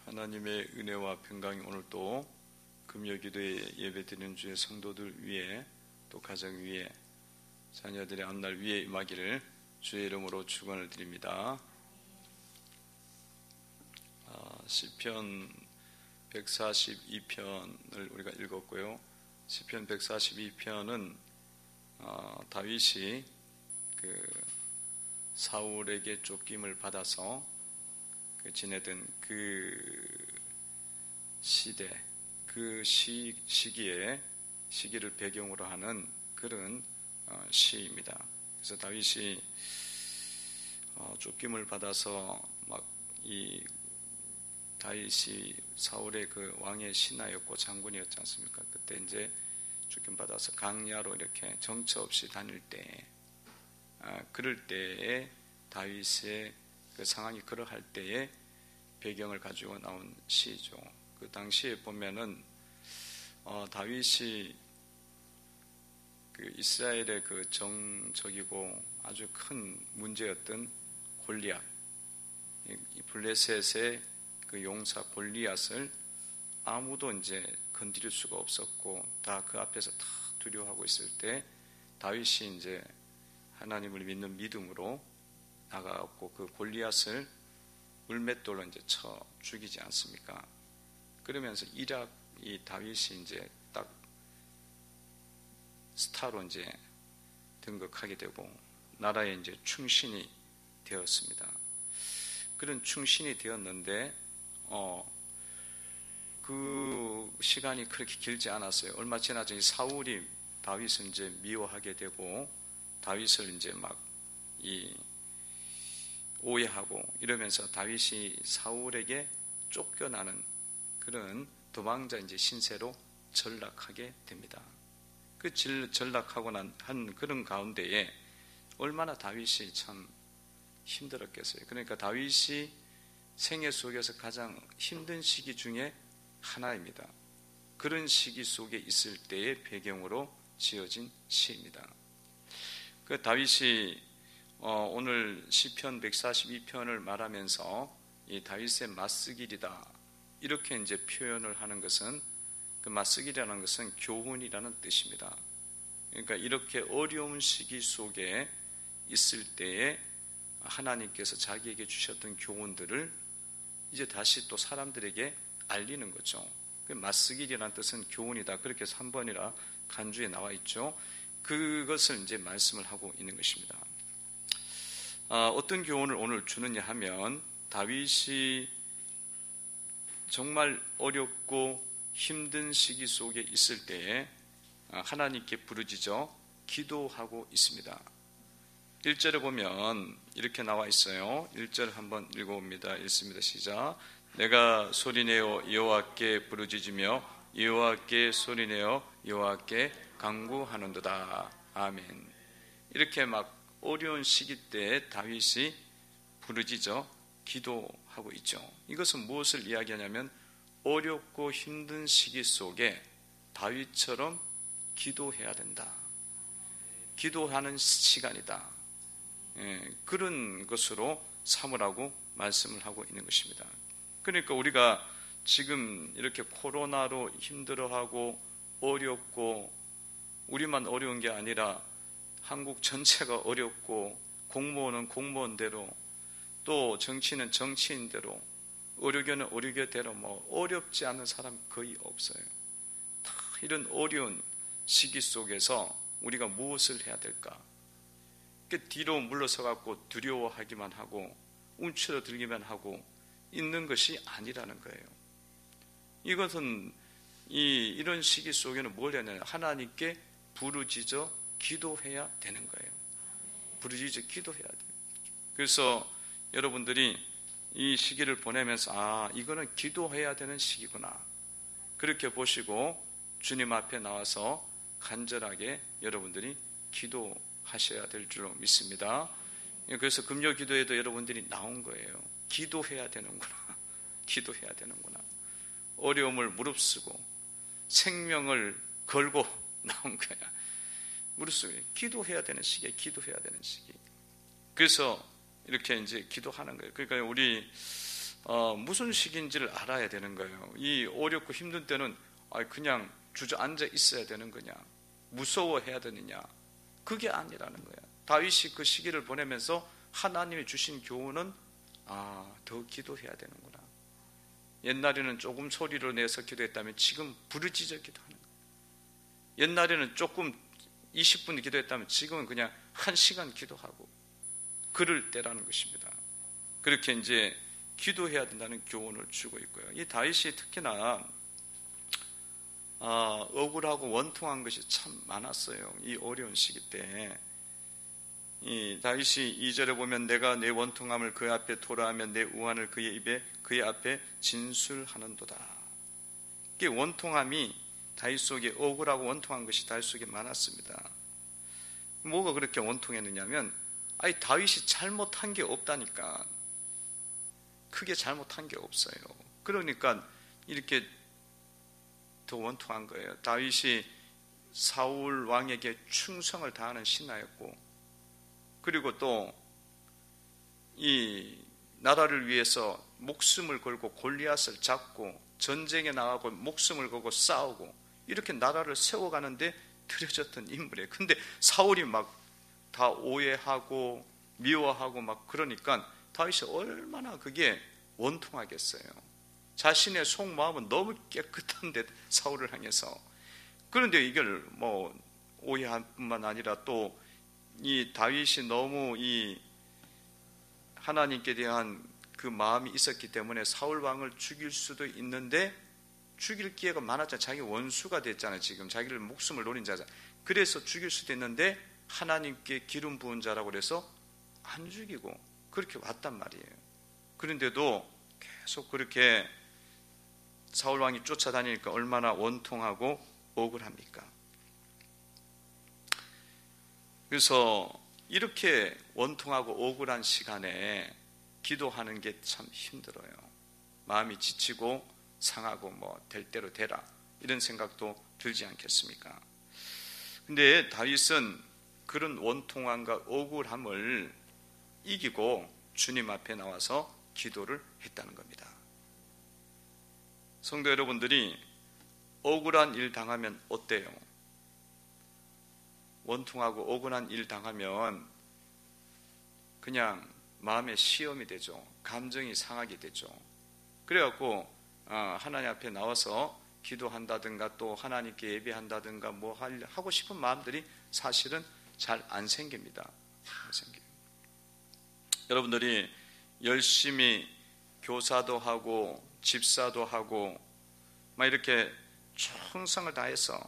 하나님의 은혜와 평강이 오늘도 금요기도에 예배드리는 주의 성도들 위해 또 가정 위에 자녀들의 앞날 위에 임하기를 주의 이름으로 축원을 드립니다. 시편 142편을 우리가 읽었고요. 시편 142편은 다윗이 사울에게 쫓김을 받아서 지내던 그 시대, 그 시기를 배경으로 하는 그런 시입니다. 그래서 다윗이 쫓김을 받아서 다윗이 사울의 그 왕의 신하였고 장군이었지 않습니까? 그때 이제 쫓김 받아서 강야로 이렇게 정처 없이 다닐 때, 그럴 때에 다윗의 그 상황이 그러할 때에 배경을 가지고 나온 시죠. 그 당시에 보면은 다윗이 그 이스라엘의 그 정적이고 아주 큰 문제였던 골리앗, 이 블레셋의 그 용사 골리앗을 아무도 이제 건드릴 수가 없었고 다 그 앞에서 다 두려워하고 있을 때 다윗이 이제 하나님을 믿는 믿음으로 나가고 그 골리앗을 물맷돌로 이제 쳐 죽이지 않습니까? 그러면서 이 다윗이 이제 딱 스타로 이제 등극하게 되고 나라에 이제 충신이 되었습니다. 그런 충신이 되었는데 그 시간이 그렇게 길지 않았어요. 얼마 지나서 사울이 다윗을 이제 미워하게 되고 다윗을 이제 오해하고 이러면서 다윗이 사울에게 쫓겨나는 그런 도망자 이제 신세로 전락하게 됩니다. 그 전락하고 한 그런 가운데에 얼마나 다윗이 참 힘들었겠어요. 그러니까 다윗이 생애 속에서 가장 힘든 시기 중에 하나입니다. 그런 시기 속에 있을 때의 배경으로 지어진 시입니다. 그 다윗이 오늘 시편 142편을 말하면서 이 다윗의 맞쓰길이다 이렇게 이제 표현을 하는 것은 그 맞쓰길이라는 것은 교훈이라는 뜻입니다. 그러니까 이렇게 어려운 시기 속에 있을 때에 하나님께서 자기에게 주셨던 교훈들을 이제 다시 또 사람들에게 알리는 거죠. 그 맞쓰길이라는 뜻은 교훈이다. 그렇게 3번이라 간주에 나와 있죠. 그것을 이제 말씀을 하고 있는 것입니다. 어떤 교훈을 오늘 주느냐 하면 다윗이 정말 어렵고 힘든 시기 속에 있을 때에 하나님께 부르짖어 기도하고 있습니다. 1절에 보면 이렇게 나와 있어요. 1절 한번 읽어봅니다. 읽습니다. 시작. 내가 소리내어 여호와께 부르짖으며 여호와께 소리내어 여호와께 간구하는도다. 아멘. 이렇게 어려운 시기 때 다윗이 부르짖어 기도하고 있죠. 이것은 무엇을 이야기하냐면 어렵고 힘든 시기 속에 다윗처럼 기도해야 된다. 기도하는 시간이다. 그런 것으로 삼으라고 말씀을 하고 있는 것입니다. 그러니까 우리가 지금 이렇게 코로나로 힘들어하고 어렵고 우리만 어려운 게 아니라 한국 전체가 어렵고 공무원은 공무원대로 또 정치인은 정치인대로 의료계는 의료계대로 어렵지 않은 사람 거의 없어요. 다 이런 어려운 시기 속에서 우리가 무엇을 해야 될까? 뒤로 물러서 갖고 두려워하기만 하고 움츠러들기만 하고 있는 것이 아니라는 거예요. 이것은 이런 시기 속에는 뭘 해야 되냐? 하나님께 부르짖어 기도해야 되는 거예요. 부르짖어 기도해야 돼요. 그래서 여러분들이 이 시기를 보내면서 이거는 기도해야 되는 시기구나 그렇게 보시고 주님 앞에 나와서 간절하게 여러분들이 기도하셔야 될 줄로 믿습니다. 그래서 금요 기도에도 여러분들이 나온 거예요. 기도해야 되는구나. 기도해야 되는구나. 어려움을 무릅쓰고 생명을 걸고 나온 거야. 무릅쓰고 기도해야 되는 시기에 기도해야 되는 시기. 그래서 이렇게 이제 기도하는 거예요. 그러니까 우리 무슨 시기인지를 알아야 되는 거예요. 이 어렵고 힘든 때는 그냥 주저앉아 있어야 되는 거냐, 무서워해야 되느냐, 그게 아니라는 거예요. 다윗이 그 시기를 보내면서 하나님이 주신 교훈은 더 기도해야 되는구나. 옛날에는 조금 소리로 내서 기도했다면 지금 부르짖어 기도하는 거예요. 옛날에는 조금 20분 기도했다면 지금은 그냥 1시간 기도하고 그럴 때라는 것입니다. 그렇게 이제 기도해야 된다는 교훈을 주고 있고요. 이 다윗이 특히나 억울하고 원통한 것이 참 많았어요. 이 어려운 시기 때. 이 다윗이 2절에 보면 내가 내 원통함을 그 앞에 토로하며 내 우환을 그의 앞에 진술하는도다. 이게 원통함이 다윗 속에, 억울하고 원통한 것이 다윗 속에 많았습니다. 뭐가 그렇게 원통했느냐면 다윗이 잘못한 게 없다니까. 크게 잘못한 게 없어요. 그러니까 이렇게 더 원통한 거예요. 다윗이 사울 왕에게 충성을 다하는 신하였고, 그리고 또 이 나라를 위해서 목숨을 걸고 골리앗을 잡고 전쟁에 나가고 목숨을 걸고 싸우고 이렇게 나라를 세워가는데 들여졌던 인물이에요. 근데 사울이 막 다 오해하고 미워하고 막 그러니까 다윗이 얼마나 그게 원통하겠어요. 자신의 속마음은 너무 깨끗한데 사울을 향해서. 그런데 이걸 뭐 오해할 뿐만 아니라 또 이 다윗이 너무 이 하나님께 대한 그 마음이 있었기 때문에 사울 왕을 죽일 수도 있는데 죽일 기회가 많았잖아요. 자기 원수가 됐잖아요. 지금 자기를 목숨을 노린 자잖아요. 그래서 죽일 수도 있는데 하나님께 기름 부은 자라고 그래서 안 죽이고 그렇게 왔단 말이에요. 그런데도 계속 그렇게 사울 왕이 쫓아다니니까 얼마나 원통하고 억울합니까? 그래서 이렇게 원통하고 억울한 시간에 기도하는 게 참 힘들어요. 마음이 지치고 상하고 뭐 될 대로 되라 이런 생각도 들지 않겠습니까? 근데 다윗은 그런 원통함과 억울함을 이기고 주님 앞에 나와서 기도를 했다는 겁니다. 성도 여러분들이 억울한 일 당하면 어때요? 원통하고 억울한 일 당하면 그냥 마음에 시험이 되죠. 감정이 상하게 되죠. 그래갖고 하나님 앞에 나와서 기도한다든가 또 하나님께 예배한다든가 뭐 하고 싶은 마음들이 사실은 잘 안 생깁니다. 안 생겨요. 여러분들이 열심히 교사도 하고 집사도 하고 막 이렇게 충성을 다해서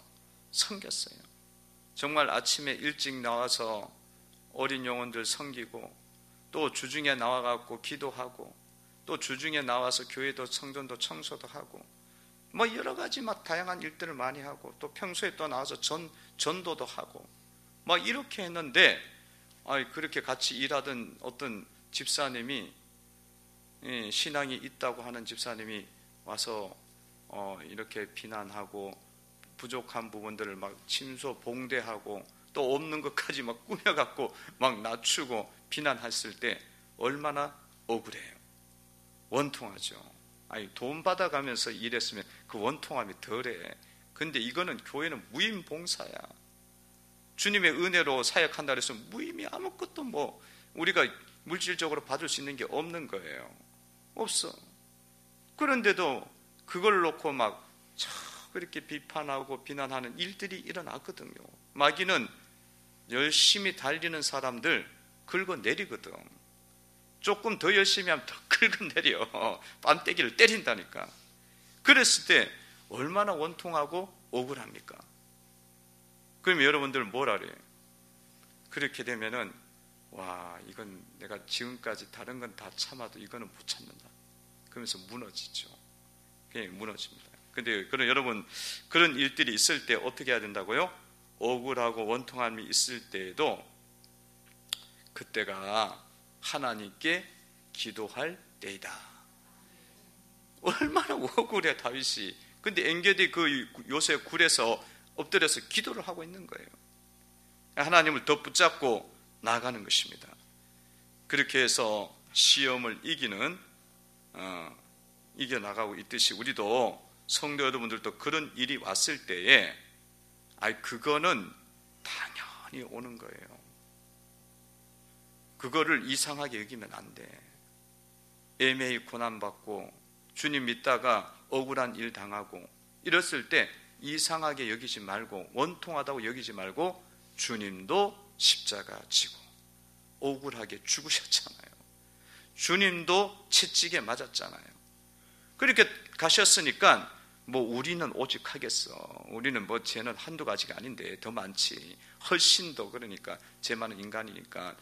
섬겼어요. 정말 아침에 일찍 나와서 어린 영혼들 섬기고 또 주중에 나와갖고 기도하고 또 주중에 나와서 교회도 성전도 청소도 하고 뭐 여러 가지 막 다양한 일들을 많이 하고 또 평소에 또 나와서 전도도 하고 막 이렇게 했는데 그렇게 같이 일하던 어떤 집사님이 신앙이 있다고 하는 집사님이 와서 이렇게 비난하고 부족한 부분들을 막 침소 봉대하고 또 없는 것까지 막 꾸며갖고 막 낮추고 비난했을 때 얼마나 억울해요. 원통하죠. 돈 받아가면서 일했으면 그 원통함이 덜해. 근데 이거는 교회는 무임 봉사야. 주님의 은혜로 사역한다 그래서 무임이 아무것도 뭐 우리가 물질적으로 받을 수 있는 게 없는 거예요. 없어. 그런데도 그걸 놓고 막 그렇게 비판하고 비난하는 일들이 일어났거든요. 마귀는 열심히 달리는 사람들 긁어내리거든. 조금 더 열심히 하면 더 긁어내려. 뺨때기를 때린다니까. 그랬을 때 얼마나 원통하고 억울합니까? 그러면 여러분들 뭘 알아요? 그렇게 되면은 이건 내가 지금까지 다른 건 다 참아도 이거는 못 참는다. 그러면서 무너지죠. 그냥 무너집니다. 근데 그런 여러분 그런 일들이 있을 때 어떻게 해야 된다고요? 억울하고 원통함이 있을 때에도 그때가 하나님께 기도할 때이다. 얼마나 억울해 다윗이. 근데 엔게디 그 요새 굴에서 엎드려서 기도를 하고 있는 거예요. 하나님을 더 붙잡고 나가는 것입니다. 그렇게 해서 시험을 이기는 이겨나가고 있듯이 우리도 성도 여러분들도 그런 일이 왔을 때에 그거는 당연히 오는 거예요. 그거를 이상하게 여기면 안 돼. 애매히 고난받고 주님 믿다가 억울한 일 당하고 이랬을 때 이상하게 여기지 말고, 원통하다고 여기지 말고, 주님도 십자가 지고 억울하게 죽으셨잖아요. 주님도 채찍에 맞았잖아요. 그렇게 가셨으니까 우리는 오직 하겠어. 우리는 죄는 한두 가지가 아닌데 더 많지. 훨씬 더, 그러니까 죄 많은 인간이니까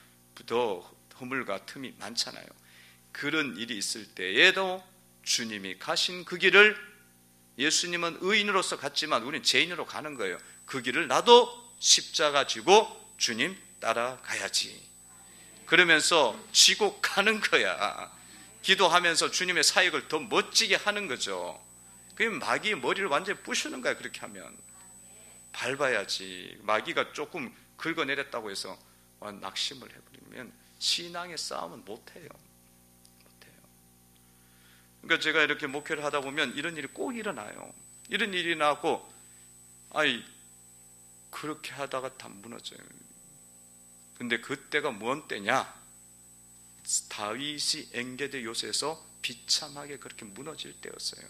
더 허물과 틈이 많잖아요. 그런 일이 있을 때에도 주님이 가신 그 길을, 예수님은 의인으로서 갔지만 우리는 죄인으로 가는 거예요. 그 길을 나도 십자가 지고 주님 따라가야지. 그러면서 지고 가는 거야. 기도하면서 주님의 사역을 더 멋지게 하는 거죠. 그게 마귀의 머리를 완전히 부수는 거야. 그렇게 하면 밟아야지. 마귀가 조금 긁어내렸다고 해서 낙심을 해버리면 신앙의 싸움은 못해요. 그러니까 제가 이렇게 목회를 하다 보면 이런 일이 꼭 일어나요. 이런 일이 나고 그렇게 하다가 다 무너져요. 근데 그때가 뭔 때냐? 다윗이 엔게디 요새에서 비참하게 그렇게 무너질 때였어요.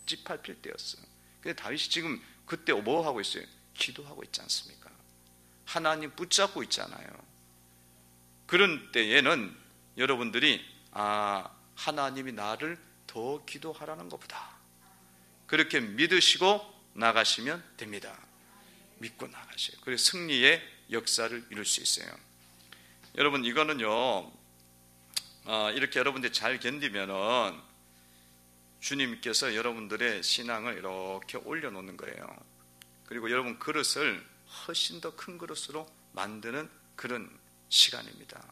찌팔필 때였어요. 근데 다윗이 지금 그때 뭐 하고 있어요? 기도하고 있지 않습니까? 하나님 붙잡고 있잖아요. 그런 때에는 여러분들이 하나님이 나를 더 기도하라는 것보다 그렇게 믿으시고 나가시면 됩니다. 믿고 나가셔요. 그래서 승리의 역사를 이룰 수 있어요. 여러분, 이거는요, 이렇게 여러분들이 잘 견디면은 주님께서 여러분들의 신앙을 이렇게 올려놓는 거예요. 그리고 여러분 그릇을 훨씬 더 큰 그릇으로 만드는 그런 시간입니다.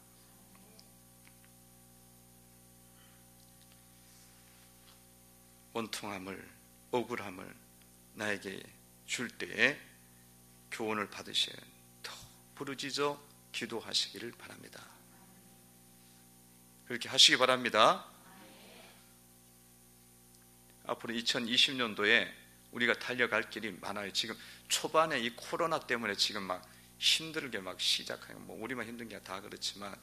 원통함을, 억울함을 나에게 줄 때에 교훈을 받으셔야 더 부르짖어 기도하시기를 바랍니다. 그렇게 하시기 바랍니다. 앞으로 2020년도에 우리가 달려갈 길이 많아요. 지금 초반에 이 코로나 때문에 지금 막 힘들게 막 시작해요. 우리만 힘든 게 다 그렇지만,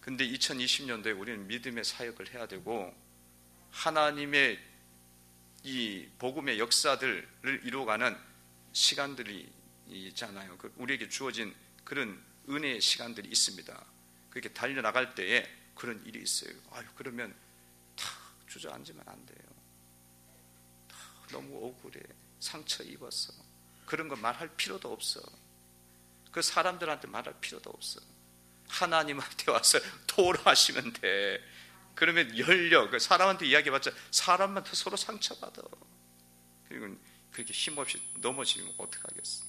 근데 2020년도에 우리는 믿음의 사역을 해야 되고 하나님의 이 복음의 역사들을 이루어가는 시간들이 있잖아요. 우리에게 주어진 그런 은혜의 시간들이 있습니다. 그렇게 달려나갈 때에 그런 일이 있어요. 그러면 탁 주저앉으면 안 돼요. 너무 억울해. 상처 입었어. 그런 거 말할 필요도 없어. 그 사람들한테 말할 필요도 없어. 하나님한테 와서 토로하시면 돼. 그러면 열려. 그 사람한테 이야기해봤자 사람한테 서로 상처받아. 그리고 그렇게 힘없이 넘어지면 어떡하겠어.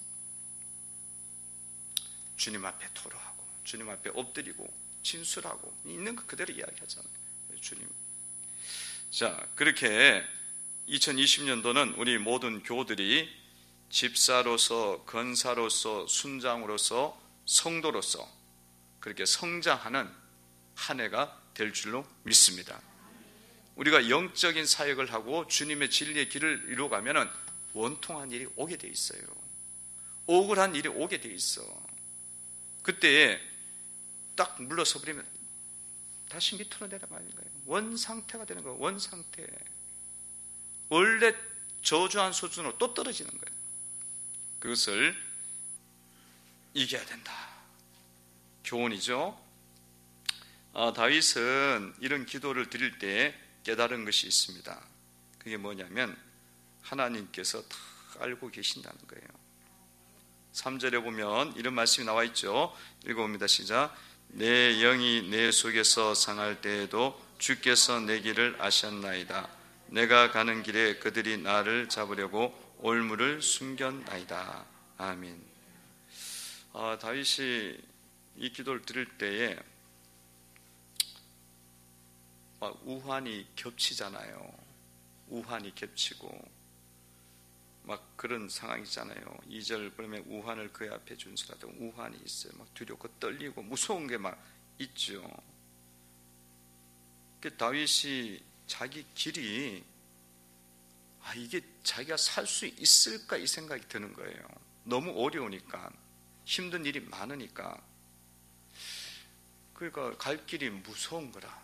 주님 앞에 토로하고 주님 앞에 엎드리고 진술하고 있는 거 그대로 이야기하잖아요. 주님. 자, 그렇게 2020년도는 우리 모든 교우들이 집사로서, 권사로서, 순장으로서, 성도로서 그렇게 성장하는 한 해가 될 줄로 믿습니다. 우리가 영적인 사역을 하고 주님의 진리의 길을 이루어가면 원통한 일이 오게 돼 있어요. 억울한 일이 오게 돼 있어. 그때 딱 물러서 버리면 다시 밑으로 내려가는 거예요. 원상태가 되는 거예요. 원상태. 원래 저주한 수준으로 또 떨어지는 거예요. 그것을 이겨야 된다. 교훈이죠. 다윗은 이런 기도를 드릴 때 깨달은 것이 있습니다. 그게 뭐냐면 하나님께서 다 알고 계신다는 거예요. 3절에 보면 이런 말씀이 나와 있죠. 읽어봅니다. 시작. 내 영이 내 속에서 상할 때에도 주께서 내 길을 아셨나이다. 내가 가는 길에 그들이 나를 잡으려고 올무를 숨겼나이다. 아멘. 다윗이 이 기도를 드릴 때에 우환이 겹치잖아요. 우환이 겹치고 막 그런 상황이잖아요. 2절 그러면 우환을 그의 앞에 준수하다. 우환이 있어요. 막 두렵고 떨리고 무서운 게 막 있죠. 다윗이 자기 길이 이게 자기가 살 수 있을까 이 생각이 드는 거예요. 너무 어려우니까, 힘든 일이 많으니까. 그러니까 갈 길이 무서운 거라.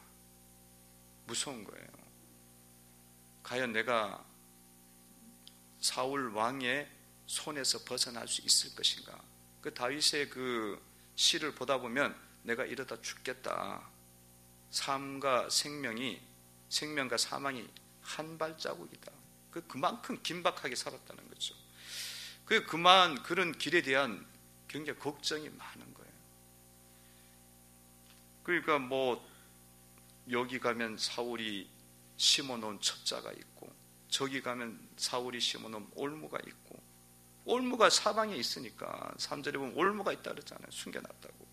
무서운 거예요. 과연 내가 사울 왕의 손에서 벗어날 수 있을 것인가? 그 다윗의 그 시를 보다 보면 내가 이러다 죽겠다. 삶과 생명과 사망이 한 발자국이다. 그만큼 긴박하게 살았다는 거죠. 그런 길에 대한 굉장히 걱정이 많은 거예요. 그러니까 여기 가면 사울이 심어놓은 첩자가 있고, 저기 가면 사울이 심어놓은 올무가 있고, 올무가 사방에 있으니까 3절에 보면 올무가 있다 그랬잖아요. 숨겨놨다고.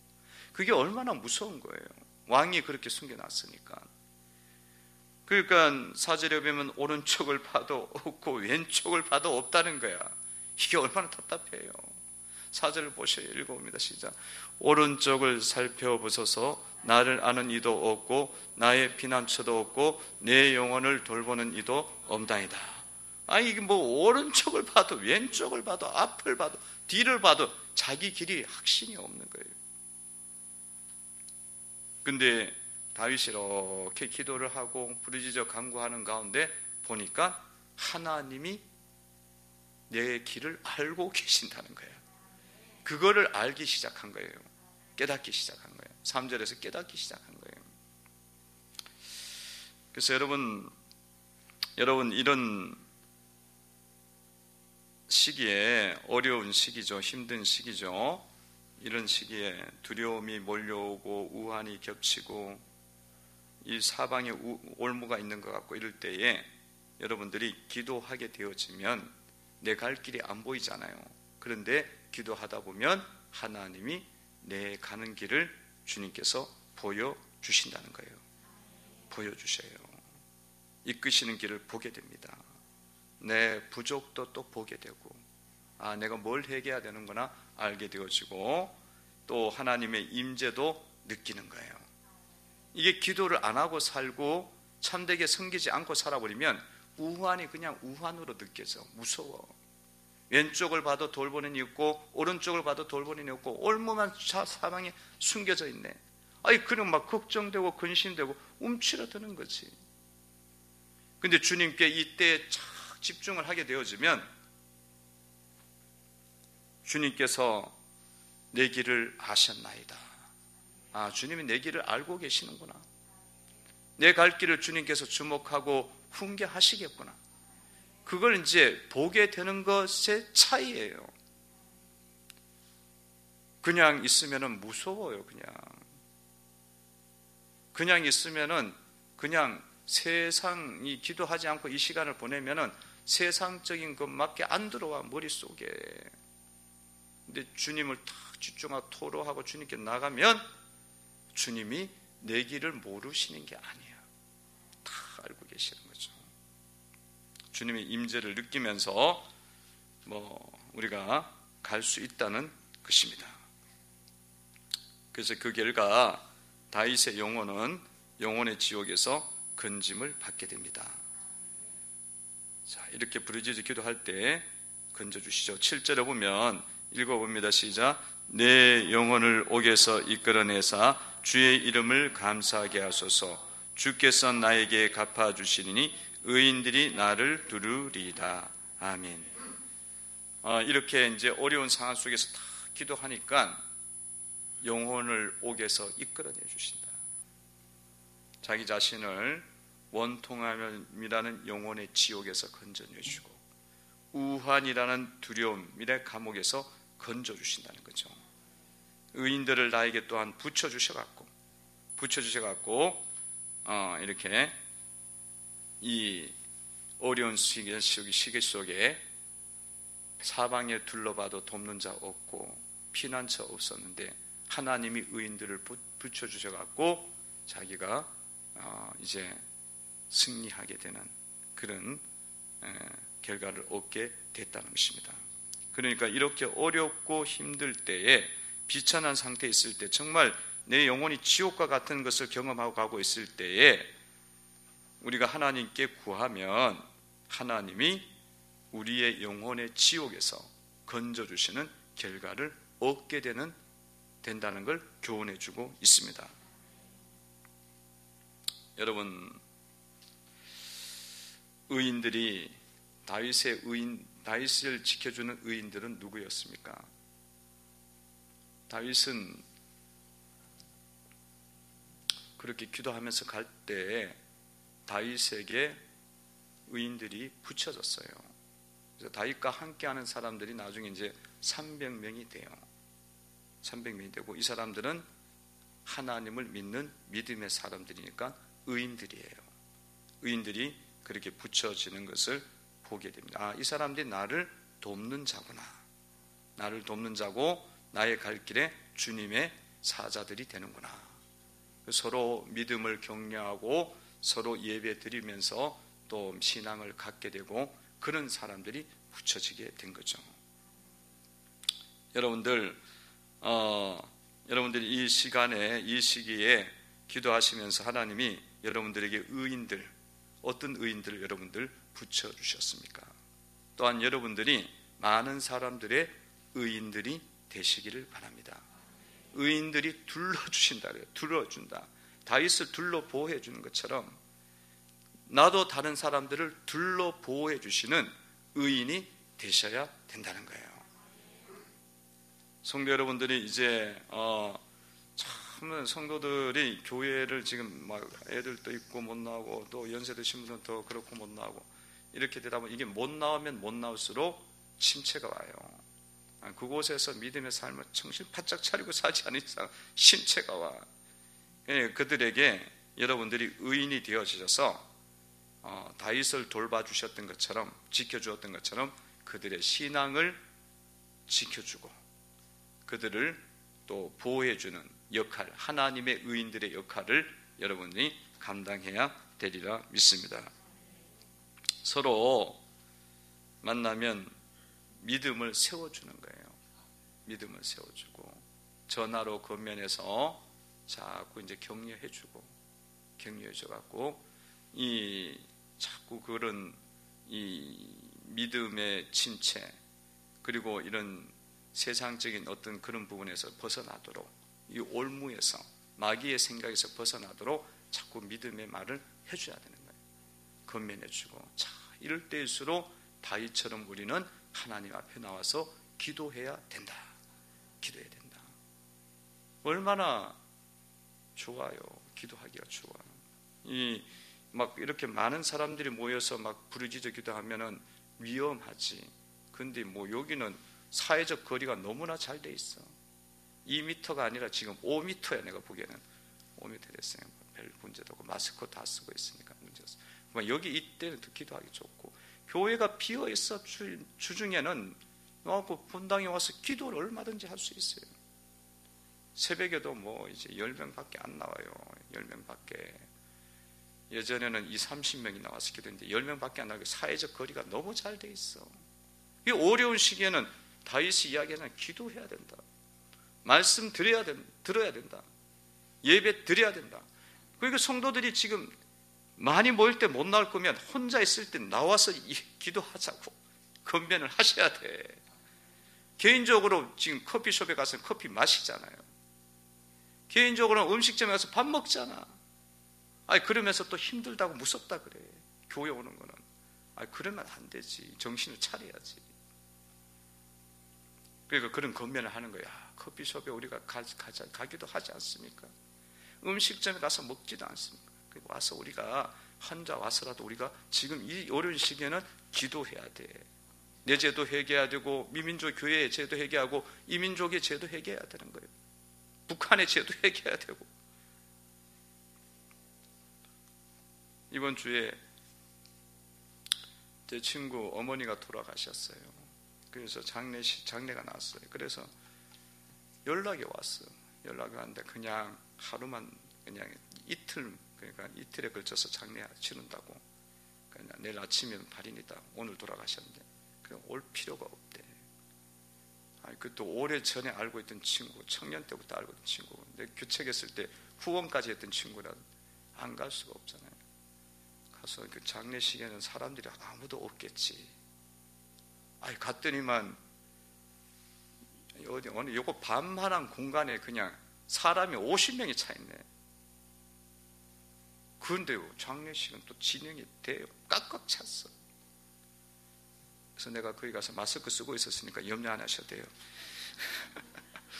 그게 얼마나 무서운 거예요. 왕이 그렇게 숨겨놨으니까. 그러니까 4절에 보면 오른쪽을 봐도 없고 왼쪽을 봐도 없다는 거야. 이게 얼마나 답답해요. 4절을 보셔야 읽어봅니다. 시작. 오른쪽을 살펴보소서. 나를 아는 이도 없고 나의 피난처도 없고 내 영혼을 돌보는 이도 없다이다. 이게 오른쪽을 봐도 왼쪽을 봐도 앞을 봐도 뒤를 봐도 자기 길이 확신이 없는 거예요. 근데 다윗이 이렇게 기도를 하고 부르짖어 간구하는 가운데 보니까 하나님이 내 길을 알고 계신다는 거예요. 그거를 알기 시작한 거예요. 깨닫기 시작한 거예요. 3절에서 깨닫기 시작한 거예요. 그래서 여러분 이런 시기에, 어려운 시기죠. 힘든 시기죠. 이런 시기에 두려움이 몰려오고 우환이 겹치고 이 사방에 올무가 있는 것 같고 이럴 때에 여러분들이 기도하게 되어지면 내 갈 길이 안 보이잖아요. 그런데 기도하다 보면 하나님이 내 가는 길을 주님께서 보여주신다는 거예요. 보여주셔요. 이끄시는 길을 보게 됩니다. 내 부족도 또 보게 되고, 내가 뭘 해결해야 되는구나 알게 되어지고, 또 하나님의 임재도 느끼는 거예요. 이게 기도를 안 하고 살고 참되게 섬기지 않고 살아버리면 우환이 그냥 우환으로 느껴져. 무서워. 왼쪽을 봐도 돌보는 이 있고 오른쪽을 봐도 돌보는 이 없고 올무만 사방에 숨겨져 있네. 그럼 막 걱정되고 근심되고 움츠러드는 거지. 근데 주님께 이때에 착 집중을 하게 되어지면 주님께서 내 길을 아셨나이다. 주님이 내 길을 알고 계시는구나. 내 갈 길을 주님께서 주목하고 훈계하시겠구나. 그걸 이제 보게 되는 것의 차이예요. 그냥 있으면은 무서워요. 그냥 있으면은 그냥 세상이, 기도하지 않고 이 시간을 보내면은 세상적인 것밖에 안 들어와 머릿속에. 근데 주님을 탁 집중하고 토로하고 주님께 나가면 주님이 내 길을 모르시는 게 아니야. 다 알고 계시는 거죠. 주님의 임재를 느끼면서 우리가 갈 수 있다는 것입니다. 그래서 그 결과 다윗의 영혼은 영혼의 지옥에서 건짐을 받게 됩니다. 자, 이렇게 부르짖어 기도할 때 건져주시죠. 7절에 보면 읽어봅니다. 시작. 내 영혼을 옥에서 이끌어내사 주의 이름을 감사하게 하소서. 주께서 나에게 갚아주시니 의인들이 나를 두루리이다. 아멘. 이렇게 이제 어려운 상황 속에서 다 기도하니까 영혼을 옥에서 이끌어내 주신다. 자기 자신을 원통함이라는 영혼의 지옥에서 건져내 주시고 우환이라는 두려움이라는 감옥에서 건져 주신다는 거죠. 의인들을 나에게 또한 붙여주셔갖고 이렇게 이 어려운 시기 속에 사방에 둘러봐도 돕는 자 없고 피난처 없었는데 하나님이 의인들을 붙여주셔갖고 자기가 이제 승리하게 되는 그런 결과를 얻게 됐다는 것입니다. 그러니까 이렇게 어렵고 힘들 때에 비천한 상태에 있을 때, 정말 내 영혼이 지옥과 같은 것을 경험하고 가고 있을 때에 우리가 하나님께 구하면 하나님이 우리의 영혼의 지옥에서 건져주시는 결과를 얻게 된다는 걸 교훈해 주고 있습니다. 여러분, 의인들이 다윗을 지켜주는 의인들은 누구였습니까? 다윗은 그렇게 기도하면서 갈 때 다윗에게 의인들이 붙여졌어요. 그래서 다윗과 함께하는 사람들이 나중에 이제 300명이 돼요. 300명이 되고 이 사람들은 하나님을 믿는 믿음의 사람들이니까 의인들이에요. 의인들이 그렇게 붙여지는 것을 보게 됩니다. 아, 이 사람들이 나를 돕는 자구나. 나를 돕는 자고 나의 갈 길에 주님의 사자들이 되는구나. 서로 믿음을 격려하고 서로 예배 드리면서 또 신앙을 갖게 되고 그런 사람들이 붙여지게 된 거죠. 여러분들이 이 시간에 이 시기에 기도하시면서 하나님이 여러분들에게 의인들, 어떤 의인들을 여러분들 붙여주셨습니까? 또한 여러분들이 많은 사람들의 의인들이 되시기를 바랍니다. 의인들이 둘러주신다 그래요. 둘러준다. 다윗을 둘러 보호해 주는 것처럼 나도 다른 사람들을 둘러 보호해 주시는 의인이 되셔야 된다는 거예요. 성도 여러분들이 이제 참 성도들이 교회를 지금 막 애들도 있고 못 나오고 또 연세 드신 분은 더 그렇고 못 나오고 이렇게 되다 보면 이게 못 나오면 못 나올수록 침체가 와요. 그곳에서 믿음의 삶을 정신 바짝 차리고 살지 않은 이상 심체가 와. 그들에게 여러분들이 의인이 되어주셔서 다윗을 돌봐주셨던 것처럼 지켜주었던 것처럼 그들의 신앙을 지켜주고 그들을 또 보호해주는 역할, 하나님의 의인들의 역할을 여러분이 감당해야 되리라 믿습니다. 서로 만나면 믿음을 세워주는 거예요. 믿음을 세워주고 전화로 겉면에서 자꾸 이제 격려해주고 격려해줘갖고 이 자꾸 그런 이 믿음의 침체 그리고 이런 세상적인 어떤 그런 부분에서 벗어나도록 이 올무에서 마귀의 생각에서 벗어나도록 자꾸 믿음의 말을 해줘야 되는 거예요. 겉면해주고 자 이럴 때일수록 다윗처럼 우리는 하나님 앞에 나와서 기도해야 된다. 기도해야 된다. 얼마나 좋아요. 기도하기가 좋아. 막 이렇게 많은 사람들이 모여서 막 부르짖어 기도하면은 위험하지. 근데 뭐 여기는 사회적 거리가 너무나 잘 돼 있어. 2m가 아니라 지금 5m야. 내가 보기에는 5m 됐어요. 별 문제도 없고 마스크 다 쓰고 있으니까 문제가 없어. 여기 이때는 더 기도하기 좋고 교회가 비어 있어 주중에는 분당에 와서 기도를 얼마든지 할 수 있어요. 새벽에도 뭐 이제 10명밖에 안 나와요. 10명밖에. 예전에는 30명이 나와서 기도했는데 10명밖에 안 나오고 사회적 거리가 너무 잘 돼 있어. 이 어려운 시기에는 다윗이 이야기하는 기도해야 된다. 말씀 들어야 된다. 예배 드려야 된다. 그러니까 성도들이 지금 많이 모일 때 못 나올 거면 혼자 있을 때 나와서 기도하자고 건면을 하셔야 돼. 개인적으로 지금 커피숍에 가서 커피 마시잖아요. 개인적으로 음식점에 가서 밥 먹잖아. 그러면서 또 힘들다고 무섭다 그래. 교회 오는 거는. 그러면 안 되지. 정신을 차려야지. 그러니까 그런 건면을 하는 거야. 커피숍에 우리가 가기도 하지 않습니까? 음식점에 가서 먹지도 않습니까? 그리고 와서 우리가 혼자 와서라도 우리가 지금 이 어려운 시기에는 기도해야 돼. 내 죄도 회개해야 되고 미민족 교회의 죄도 회개하고 이민족의 죄도 회개해야 되는 거예요. 북한의 죄도 회개해야 되고. 이번 주에 제 친구 어머니가 돌아가셨어요. 그래서 장례가 났어요. 그래서 연락이 왔어요. 연락이 왔는데 그냥 하루만 그냥 그러니까 이틀에 걸쳐서 장례 치른다고. 그냥 내일 아침이면 발인이다. 오늘 돌아가셨는데 올 필요가 없대. 그것도 오래전에 알고 있던 친구, 청년 때부터 알고 있던 친구. 근데 교책했을 때 후원까지 했던 친구라 안 갈 수가 없잖아요. 가서 그 장례식에는 사람들이 아무도 없겠지. 갔더니만 어느 요거 반만한 공간에 그냥 사람이 50명이 차 있네. 그런데 장례식은 또 진행이 돼요. 꽉꽉 찼어. 그래서 내가 거기 가서 마스크 쓰고 있었으니까 염려 안 하셔도 돼요.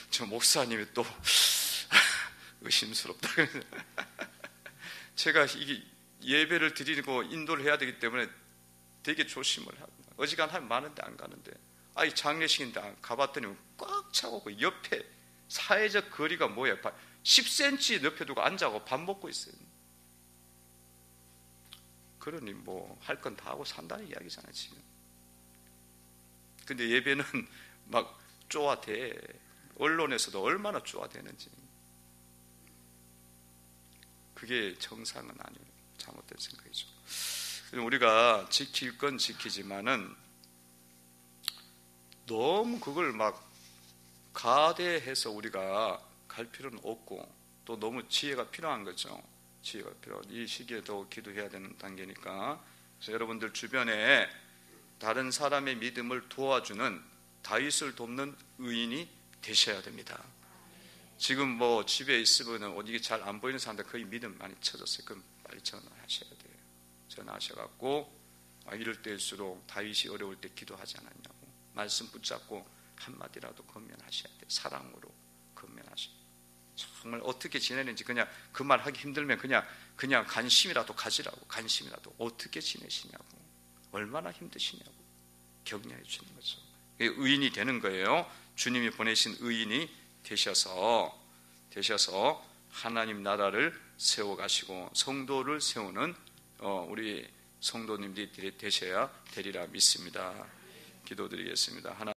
저 목사님이 또 의심스럽다. 제가 이게 예배를 드리고 인도를 해야 되기 때문에 되게 조심을 하고 어지간하면 많은데 안 가는데 장례식인데 가봤더니 꽉 차고 그 옆에 사회적 거리가 뭐야 10cm 옆에 두고 앉아고 밥 먹고 있어요. 그러니 뭐 할 건 다 하고 산다는 이야기잖아요 지금. 근데 예배는 막 쪼아대. 언론에서도 얼마나 쪼아대는지. 그게 정상은 아니에요. 잘못된 생각이죠. 우리가 지킬 건 지키지만은 너무 그걸 막 가대해서 우리가 갈 필요는 없고 또 너무 지혜가 필요한 거죠. 지혜가 필요한 이 시기에도 기도해야 되는 단계니까. 그래서 여러분들 주변에 다른 사람의 믿음을 도와주는 다윗을 돕는 의인이 되셔야 됩니다. 지금 뭐 집에 있으면 이게 잘 안 보이는 사람들 거의 믿음 많이 쳐졌어요. 그럼 빨리 전화하셔야 돼요. 전화하셔갖고 이럴 때일수록 다윗이 어려울 때 기도하지 않았냐고 말씀 붙잡고 한마디라도 건면하셔야 돼요. 사랑으로 건면하셔야 돼요. 정말 어떻게 지내는지 그냥 그 말 하기 힘들면 그냥 관심이라도 가지라고. 관심이라도 어떻게 지내시냐고, 얼마나 힘드시냐고 격려해 주는 거죠. 의인이 되는 거예요. 주님이 보내신 의인이 되셔서 하나님 나라를 세워가시고 성도를 세우는 우리 성도님들이 되셔야 되리라 믿습니다. 기도드리겠습니다. 하나님